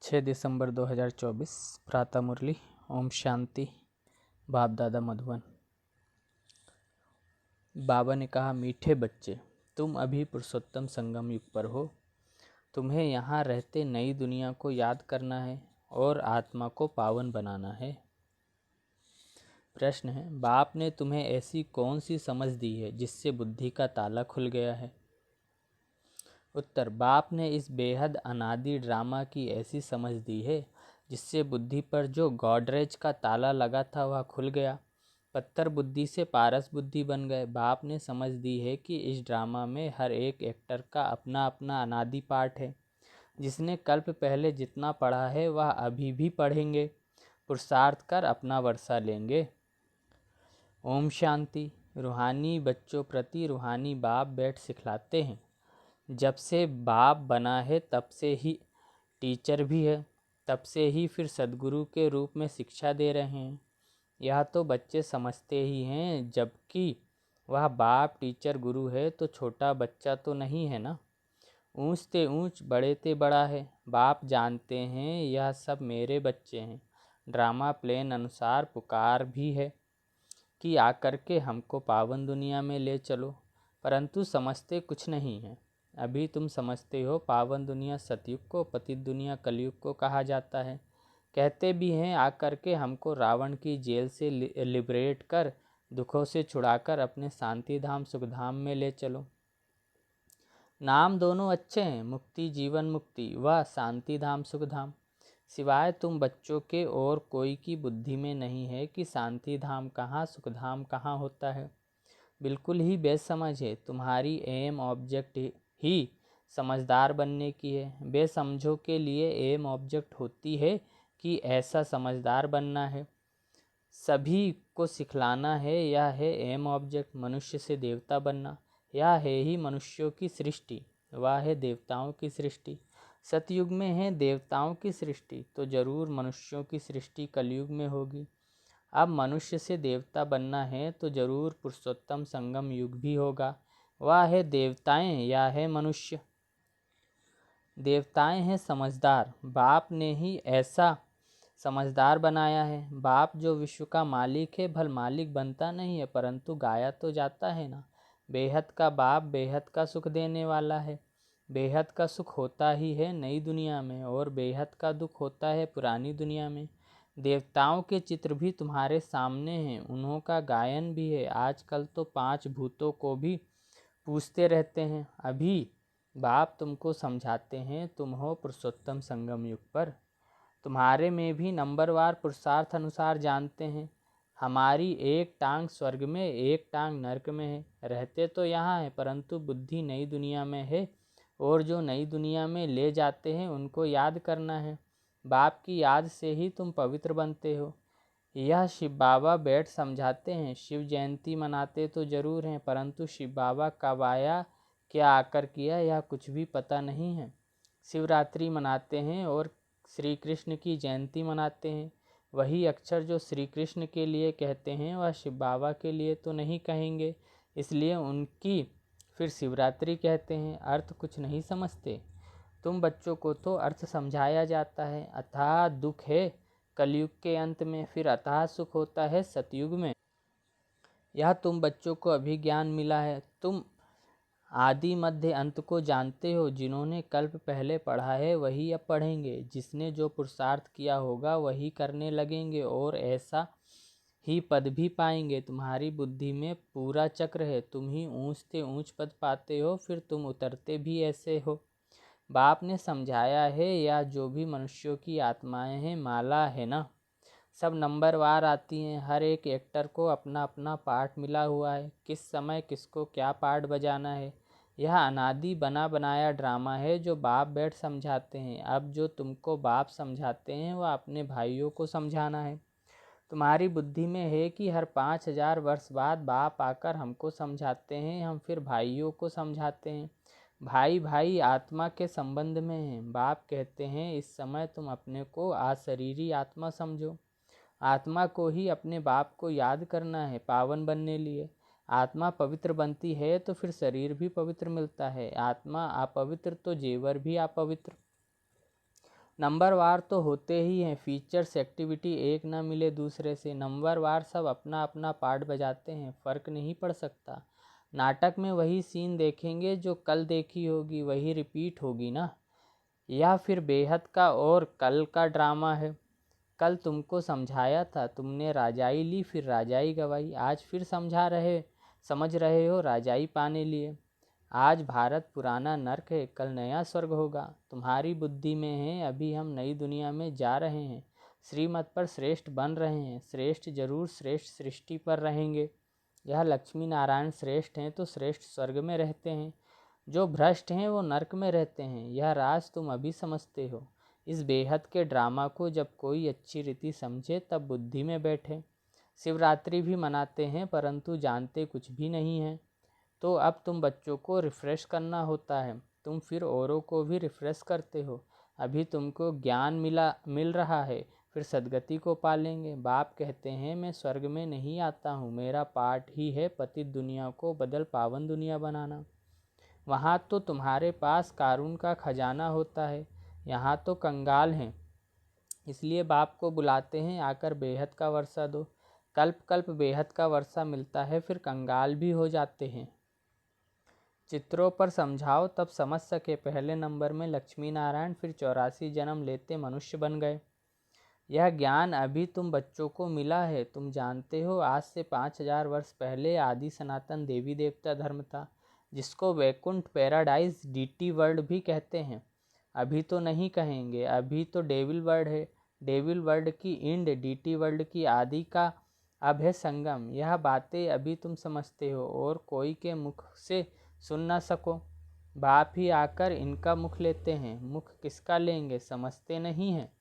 6 दिसंबर 2024 प्रातः मुरली। ओम शांति। बाप दादा मधुबन। बाबा ने कहा, मीठे बच्चे, तुम अभी पुरुषोत्तम संगम युग पर हो। तुम्हें यहाँ रहते नई दुनिया को याद करना है और आत्मा को पावन बनाना है। प्रश्न है, बाप ने तुम्हें ऐसी कौन सी समझ दी है जिससे बुद्धि का ताला खुल गया है? उत्तर, बाप ने इस बेहद अनादि ड्रामा की ऐसी समझ दी है जिससे बुद्धि पर जो गॉडरेज का ताला लगा था वह खुल गया। पत्थर बुद्धि से पारस बुद्धि बन गए। बाप ने समझ दी है कि इस ड्रामा में हर एक एक्टर का अपना अपना अनादि पार्ट है। जिसने कल्प पहले जितना पढ़ा है वह अभी भी पढ़ेंगे, पुरुषार्थ कर अपना वर्षा लेंगे। ओम शांति। रूहानी बच्चों प्रति रूहानी बाप बैठ सिखलाते हैं। जब से बाप बना है तब से ही टीचर भी है, तब से ही फिर सद्गुरु के रूप में शिक्षा दे रहे हैं। यह तो बच्चे समझते ही हैं, जबकि वह बाप टीचर गुरु है तो छोटा बच्चा तो नहीं है ना। ऊंच ते ऊंच, बड़े ते बड़ा है। बाप जानते हैं यह सब मेरे बच्चे हैं। ड्रामा प्लेन अनुसार पुकार भी है कि आकर के हमको पावन दुनिया में ले चलो, परंतु समझते कुछ नहीं है। अभी तुम समझते हो पावन दुनिया सतयुग को, पतित दुनिया कलयुग को कहा जाता है। कहते भी हैं आकर के हमको रावण की जेल से लिबरेट कर, दुखों से छुड़ाकर अपने शांति धाम सुखधाम में ले चलो। नाम दोनों अच्छे हैं, मुक्ति जीवन मुक्ति व शांति धाम सुखधाम। सिवाय तुम बच्चों के और कोई की बुद्धि में नहीं है कि शांति धाम कहाँ सुखधाम कहाँ होता है। बिल्कुल ही बेसमझ है। तुम्हारी एम ऑब्जेक्ट ही समझदार बनने की है। बेसमझों के लिए एम ऑब्जेक्ट होती है कि ऐसा समझदार बनना है, सभी को सिखलाना है। यह है एम ऑब्जेक्ट। मनुष्य से देवता बनना, यह है ही मनुष्यों की सृष्टि, वह है देवताओं की सृष्टि। सतयुग में है देवताओं की सृष्टि, तो जरूर मनुष्यों की सृष्टि कलयुग में होगी। अब मनुष्य से देवता बनना है तो जरूर पुरुषोत्तम संगम युग भी होगा। वह है देवताएं या है मनुष्य। देवताएं हैं समझदार, बाप ने ही ऐसा समझदार बनाया है। बाप जो विश्व का मालिक है, भल मालिक बनता नहीं है, परंतु गाया तो जाता है ना। बेहद का बाप बेहद का सुख देने वाला है। बेहद का सुख होता ही है नई दुनिया में और बेहद का दुख होता है पुरानी दुनिया में। देवताओं के चित्र भी तुम्हारे सामने हैं, उन्हों का गायन भी है। आजकल तो 5 भूतों को भी पूछते रहते हैं। अभी बाप तुमको समझाते हैं, तुम हो पुरुषोत्तम संगम युग पर। तुम्हारे में भी नंबरवार पुरुषार्थ अनुसार जानते हैं। हमारी एक टांग स्वर्ग में, एक टांग नरक में है। रहते तो यहाँ है, परंतु बुद्धि नई दुनिया में है, और जो नई दुनिया में ले जाते हैं उनको याद करना है। बाप की याद से ही तुम पवित्र बनते हो। यह शिव बाबा बैठ समझाते हैं। शिव जयंती मनाते तो जरूर हैं, परंतु शिव बाबा कब आया, क्या आकर किया, यह कुछ भी पता नहीं है। शिवरात्रि मनाते हैं और श्री कृष्ण की जयंती मनाते हैं। वही अक्षर जो श्री कृष्ण के लिए कहते हैं वह शिव बाबा के लिए तो नहीं कहेंगे, इसलिए उनकी फिर शिवरात्रि कहते हैं। अर्थ कुछ नहीं समझते। तुम बच्चों को तो अर्थ समझाया जाता है। अथाह दुख है कलयुग के अंत में, फिर अथाह सुख होता है सतयुग में। यह तुम बच्चों को अभी ज्ञान मिला है। तुम आदि मध्य अंत को जानते हो। जिन्होंने कल्प पहले पढ़ा है वही अब पढ़ेंगे। जिसने जो पुरुषार्थ किया होगा वही करने लगेंगे और ऐसा ही पद भी पाएंगे। तुम्हारी बुद्धि में पूरा चक्र है। तुम ही ऊंच से ऊंच पद पाते हो, फिर तुम उतरते भी ऐसे हो। बाप ने समझाया है, या जो भी मनुष्यों की आत्माएं हैं माला है ना, सब नंबरवार आती हैं। हर एक एक्टर को अपना अपना पार्ट मिला हुआ है, किस समय किसको क्या पार्ट बजाना है। यह अनादि बना बनाया ड्रामा है जो बाप बैठ समझाते हैं। अब जो तुमको बाप समझाते हैं वह अपने भाइयों को समझाना है। तुम्हारी बुद्धि में है कि हर 5000 वर्ष बाद बाप आकर हमको समझाते हैं, हम फिर भाइयों को समझाते हैं। भाई भाई आत्मा के संबंध में हैं। बाप कहते हैं इस समय तुम अपने को अशरीरी आत्मा समझो। आत्मा को ही अपने बाप को याद करना है पावन बनने लिए। आत्मा पवित्र बनती है तो फिर शरीर भी पवित्र मिलता है। आत्मा अपवित्र तो जेवर भी अपवित्र। नंबरवार तो होते ही हैं, फीचर्स एक्टिविटी एक ना मिले दूसरे से। नंबरवार सब अपना अपना पार्ट बजाते हैं, फ़र्क नहीं पड़ सकता। नाटक में वही सीन देखेंगे जो कल देखी होगी, वही रिपीट होगी ना। या फिर बेहद का और कल का ड्रामा है। कल तुमको समझाया था, तुमने राजाई ली, फिर राजाई गवाई। आज फिर समझ रहे हो राजाई पाने लिए। आज भारत पुराना नर्क है, कल नया स्वर्ग होगा। तुम्हारी बुद्धि में है, अभी हम नई दुनिया में जा रहे हैं, श्रीमत पर श्रेष्ठ बन रहे हैं। श्रेष्ठ जरूर श्रेष्ठ सृष्टि पर रहेंगे। यह लक्ष्मी नारायण श्रेष्ठ हैं तो श्रेष्ठ स्वर्ग में रहते हैं, जो भ्रष्ट हैं वो नर्क में रहते हैं। यह राज तुम अभी समझते हो। इस बेहद के ड्रामा को जब कोई अच्छी रीति समझे तब बुद्धि में बैठे। शिवरात्रि भी मनाते हैं परंतु जानते कुछ भी नहीं हैं। तो अब तुम बच्चों को रिफ़्रेश करना होता है, तुम फिर औरों को भी रिफ़्रेश करते हो। अभी तुमको ज्ञान मिल रहा है, फिर सदगति को पालेंगे। बाप कहते हैं मैं स्वर्ग में नहीं आता हूँ, मेरा पाठ ही है पतित दुनिया को बदल पावन दुनिया बनाना। वहाँ तो तुम्हारे पास कारून का खजाना होता है, यहाँ तो कंगाल हैं, इसलिए बाप को बुलाते हैं आकर बेहद का वर्षा दो। कल्प कल्प बेहद का वर्षा मिलता है, फिर कंगाल भी हो जाते हैं। चित्रों पर समझाओ तब समझ सके। पहले नंबर में लक्ष्मी नारायण, फिर 84 जन्म लेते मनुष्य बन गए। यह ज्ञान अभी तुम बच्चों को मिला है। तुम जानते हो आज से 5000 वर्ष पहले आदि सनातन देवी देवता धर्म था, जिसको वैकुंठ पैराडाइज डीटी वर्ल्ड भी कहते हैं। अभी तो नहीं कहेंगे, अभी तो डेविल वर्ल्ड है। डेविल वर्ल्ड की इंड, डीटी वर्ल्ड की आदि का अब है संगम। यह बातें अभी तुम समझते हो और कोई के मुख से सुन ना सको। बाप ही आकर इनका मुख लेते हैं। मुख किसका लेंगे समझते नहीं हैं।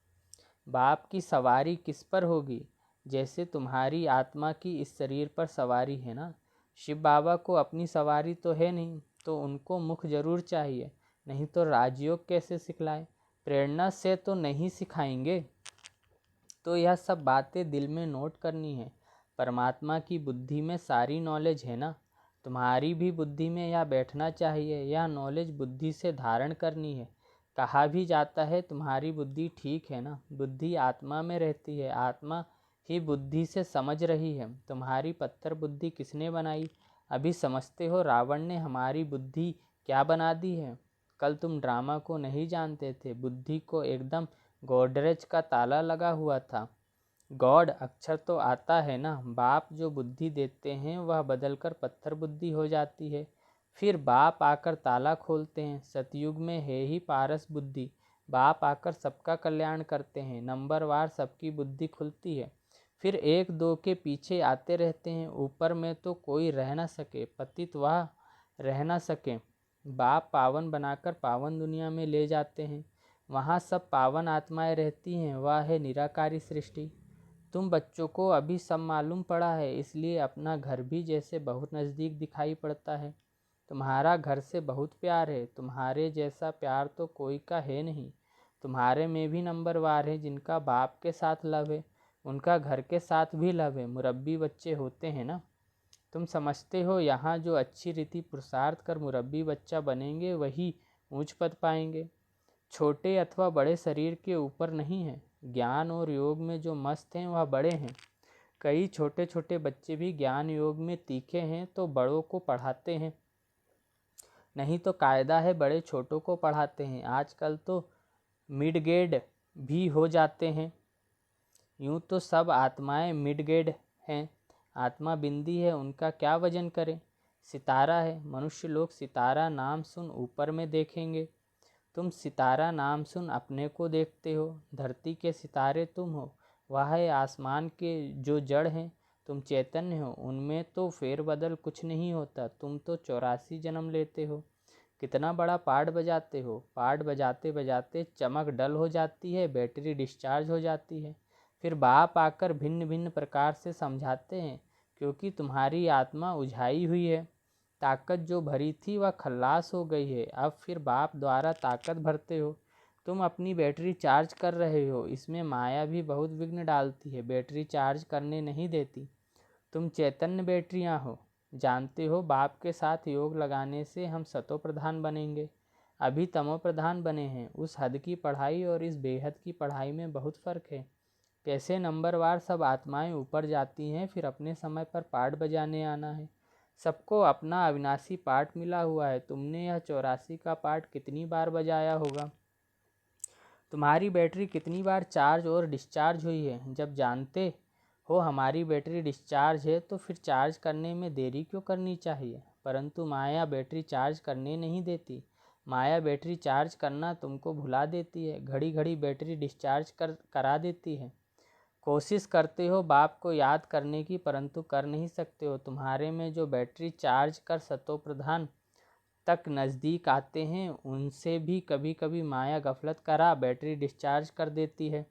बाप की सवारी किस पर होगी? जैसे तुम्हारी आत्मा की इस शरीर पर सवारी है ना। शिव बाबा को अपनी सवारी तो है नहीं, तो उनको मुख जरूर चाहिए, नहीं तो राजयोग कैसे सिखलाए? प्रेरणा से तो नहीं सिखाएंगे। तो यह सब बातें दिल में नोट करनी है। परमात्मा की बुद्धि में सारी नॉलेज है ना, तुम्हारी भी बुद्धि में यह बैठना चाहिए। यह नॉलेज बुद्धि से धारण करनी है। कहा भी जाता है तुम्हारी बुद्धि ठीक है ना। बुद्धि आत्मा में रहती है, आत्मा ही बुद्धि से समझ रही है। तुम्हारी पत्थर बुद्धि किसने बनाई? अभी समझते हो रावण ने हमारी बुद्धि क्या बना दी है। कल तुम ड्रामा को नहीं जानते थे, बुद्धि को एकदम गोडरेज का ताला लगा हुआ था। गॉड अक्षर तो आता है ना। बाप जो बुद्धि देते हैं वह बदलकर पत्थर बुद्धि हो जाती है, फिर बाप आकर ताला खोलते हैं। सतयुग में है ही पारस बुद्धि, बाप आकर सबका कल्याण करते हैं। नंबरवार सबकी बुद्धि खुलती है, फिर एक दो के पीछे आते रहते हैं। ऊपर में तो कोई रह ना सके, पतित वह रह ना सके। बाप पावन बनाकर पावन दुनिया में ले जाते हैं, वहाँ सब पावन आत्माएं रहती हैं। वह है निराकारी सृष्टि। तुम बच्चों को अभी सब मालूम पड़ा है, इसलिए अपना घर भी जैसे बहुत नज़दीक दिखाई पड़ता है। तुम्हारा घर से बहुत प्यार है, तुम्हारे जैसा प्यार तो कोई का है नहीं। तुम्हारे में भी नंबरवार है, जिनका बाप के साथ लव है उनका घर के साथ भी लव है। मुरब्बी बच्चे होते हैं ना। तुम समझते हो यहाँ जो अच्छी रीति पुरुषार्थ कर मुरब्बी बच्चा बनेंगे वही ऊंच पद पाएंगे। छोटे अथवा बड़े शरीर के ऊपर नहीं है। ज्ञान और योग में जो मस्त हैं वह बड़े हैं। कई छोटे छोटे बच्चे भी ज्ञान योग में तीखे हैं तो बड़ों को पढ़ाते हैं, नहीं तो कायदा है बड़े छोटों को पढ़ाते हैं। आजकल तो मिडगेड भी हो जाते हैं। यूँ तो सब आत्माएं मिडगेड हैं। आत्मा बिंदी है, उनका क्या वजन करें। सितारा है, मनुष्य लोग सितारा नाम सुन ऊपर में देखेंगे। तुम सितारा नाम सुन अपने को देखते हो। धरती के सितारे तुम हो, वह है आसमान के जो जड़ हैं। तुम चैतन्य हो, उनमें तो फेरबदल कुछ नहीं होता। तुम तो 84 जन्म लेते हो। कितना बड़ा पार्ट बजाते हो। पार्ट बजाते बजाते चमक डल हो जाती है, बैटरी डिस्चार्ज हो जाती है। फिर बाप आकर भिन्न भिन्न प्रकार से समझाते हैं, क्योंकि तुम्हारी आत्मा उझाई हुई है। ताकत जो भरी थी वह खल्लास हो गई है। अब फिर बाप द्वारा ताकत भरते हो। तुम अपनी बैटरी चार्ज कर रहे हो। इसमें माया भी बहुत विघ्न डालती है, बैटरी चार्ज करने नहीं देती। तुम चैतन्य बैटरियां हो। जानते हो बाप के साथ योग लगाने से हम सतो प्रधान बनेंगे। अभी तमो प्रधान बने हैं। उस हद की पढ़ाई और इस बेहद की पढ़ाई में बहुत फ़र्क है। कैसे नंबरवार सब आत्माएं ऊपर जाती हैं, फिर अपने समय पर पाठ बजाने आना है। सबको अपना अविनाशी पाठ मिला हुआ है। तुमने यह 84 का पाठ कितनी बार बजाया होगा? तुम्हारी बैटरी कितनी बार चार्ज और डिस्चार्ज हुई है? जब जानते हो हमारी बैटरी डिस्चार्ज है तो फिर चार्ज करने में देरी क्यों करनी चाहिए? परंतु माया बैटरी चार्ज करने नहीं देती। माया बैटरी चार्ज करना तुमको भुला देती है, घड़ी घड़ी बैटरी डिस्चार्ज करा देती है। कोशिश करते हो बाप को याद करने की, परंतु कर नहीं सकते हो। तुम्हारे में जो बैटरी चार्ज कर सतो प्रधान तक नज़दीक आते हैं, उनसे भी कभी कभी माया गफलत करा बैटरी डिस्चार्ज कर देती है।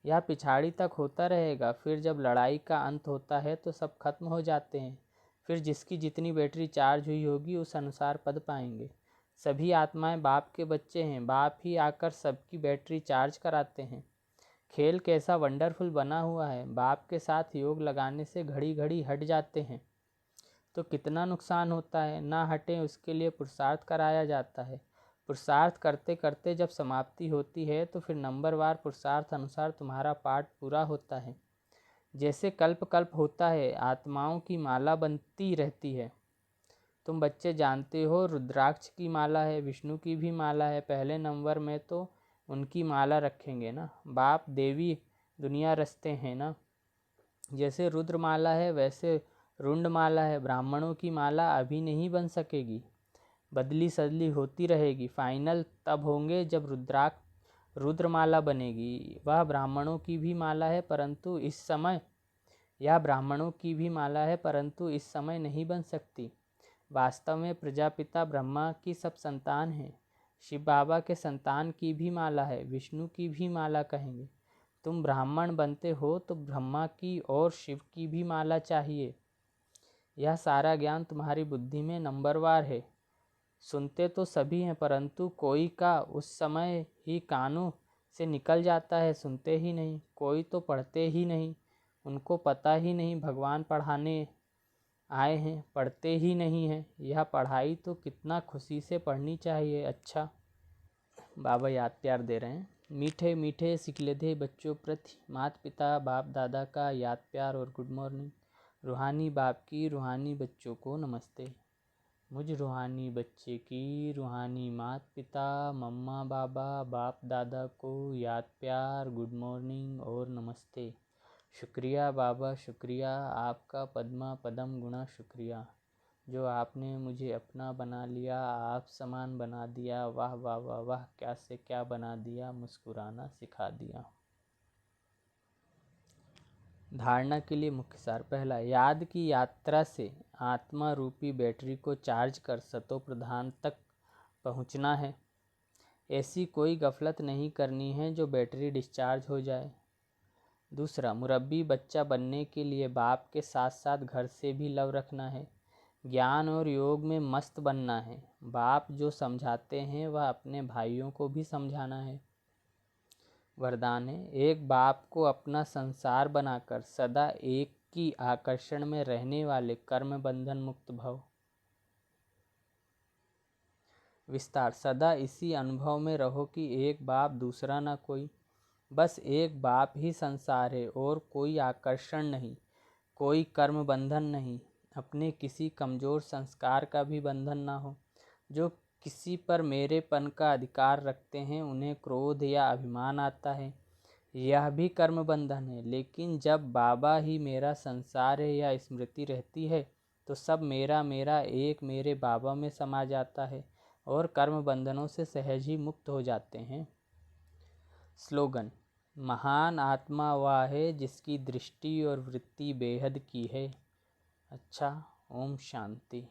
यह पिछाड़ी तक होता रहेगा। फिर जब लड़ाई का अंत होता है तो सब खत्म हो जाते हैं। फिर जिसकी जितनी बैटरी चार्ज हुई होगी उस अनुसार पद पाएंगे। सभी आत्माएं बाप के बच्चे हैं। बाप ही आकर सबकी बैटरी चार्ज कराते हैं। खेल कैसा वंडरफुल बना हुआ है। बाप के साथ योग लगाने से घड़ी घड़ी हट जाते हैं तो कितना नुकसान होता है। ना हटें उसके लिए पुरुषार्थ कराया जाता है। पुरुषार्थ करते करते जब समाप्ति होती है तो फिर नंबरवार पुरुषार्थ अनुसार तुम्हारा पाठ पूरा होता है। जैसे कल्प कल्प होता है, आत्माओं की माला बनती रहती है। तुम बच्चे जानते हो रुद्राक्ष की माला है, विष्णु की भी माला है। पहले नंबर में तो उनकी माला रखेंगे ना। बाप देवी दुनिया रचते हैं ना। जैसे रुद्र माला है वैसे रुंड माला है। ब्राह्मणों की माला अभी नहीं बन सकेगी, बदली सदली होती रहेगी। फाइनल तब होंगे जब रुद्रमाला बनेगी। वह ब्राह्मणों की भी माला है, परंतु इस समय यह ब्राह्मणों की भी माला है, परंतु इस समय नहीं बन सकती। वास्तव में प्रजापिता ब्रह्मा की सब संतान हैं। शिव बाबा के संतान की भी माला है, विष्णु की भी माला कहेंगे। तुम ब्राह्मण बनते हो तो ब्रह्मा की और शिव की भी माला चाहिए। यह सारा ज्ञान तुम्हारी बुद्धि में नंबरवार है। सुनते तो सभी हैं, परंतु कोई का उस समय ही कानों से निकल जाता है, सुनते ही नहीं। कोई तो पढ़ते ही नहीं, उनको पता ही नहीं भगवान पढ़ाने आए हैं, पढ़ते ही नहीं हैं। यह पढ़ाई तो कितना खुशी से पढ़नी चाहिए। अच्छा, बाबा याद प्यार दे रहे हैं। मीठे मीठे सिकलधे बच्चों प्रति माता पिता बाप दादा का याद प्यार और गुड मॉर्निंग। रूहानी बाप की रूहानी बच्चों को नमस्ते। मुझ रूहानी बच्चे की रूहानी माता पिता मम्मा बाबा बाप दादा को याद प्यार गुड मॉर्निंग और नमस्ते। शुक्रिया बाबा, शुक्रिया आपका पद्मा पदम गुणा शुक्रिया, जो आपने मुझे अपना बना लिया, आप समान बना दिया। वाह वाह वाह वाह, क्या से क्या बना दिया, मुस्कुराना सिखा दिया। धारणा के लिए मुख्य सार। पहला, याद की यात्रा से आत्मा रूपी बैटरी को चार्ज कर सतो प्रधान तक पहुंचना है। ऐसी कोई गफलत नहीं करनी है जो बैटरी डिस्चार्ज हो जाए। दूसरा, मुरब्बी बच्चा बनने के लिए बाप के साथ साथ घर से भी लव रखना है। ज्ञान और योग में मस्त बनना है। बाप जो समझाते हैं वह अपने भाइयों को भी समझाना है। वरदान है, एक बाप को अपना संसार बनाकर सदा एक की आकर्षण में रहने वाले कर्म बंधन मुक्त भव। विस्तार, सदा इसी अनुभव में रहो कि एक बाप दूसरा ना कोई, बस एक बाप ही संसार है और कोई आकर्षण नहीं, कोई कर्म बंधन नहीं। अपने किसी कमज़ोर संस्कार का भी बंधन ना हो। जो किसी पर मेरेपन का अधिकार रखते हैं उन्हें क्रोध या अभिमान आता है, यह भी कर्म बंधन है। लेकिन जब बाबा ही मेरा संसार है या स्मृति रहती है तो सब मेरा मेरा एक मेरे बाबा में समा जाता है और कर्म बंधनों से सहज ही मुक्त हो जाते हैं। स्लोगन, महान आत्मा वह है जिसकी दृष्टि और वृत्ति बेहद की है। अच्छा, ओम शांति।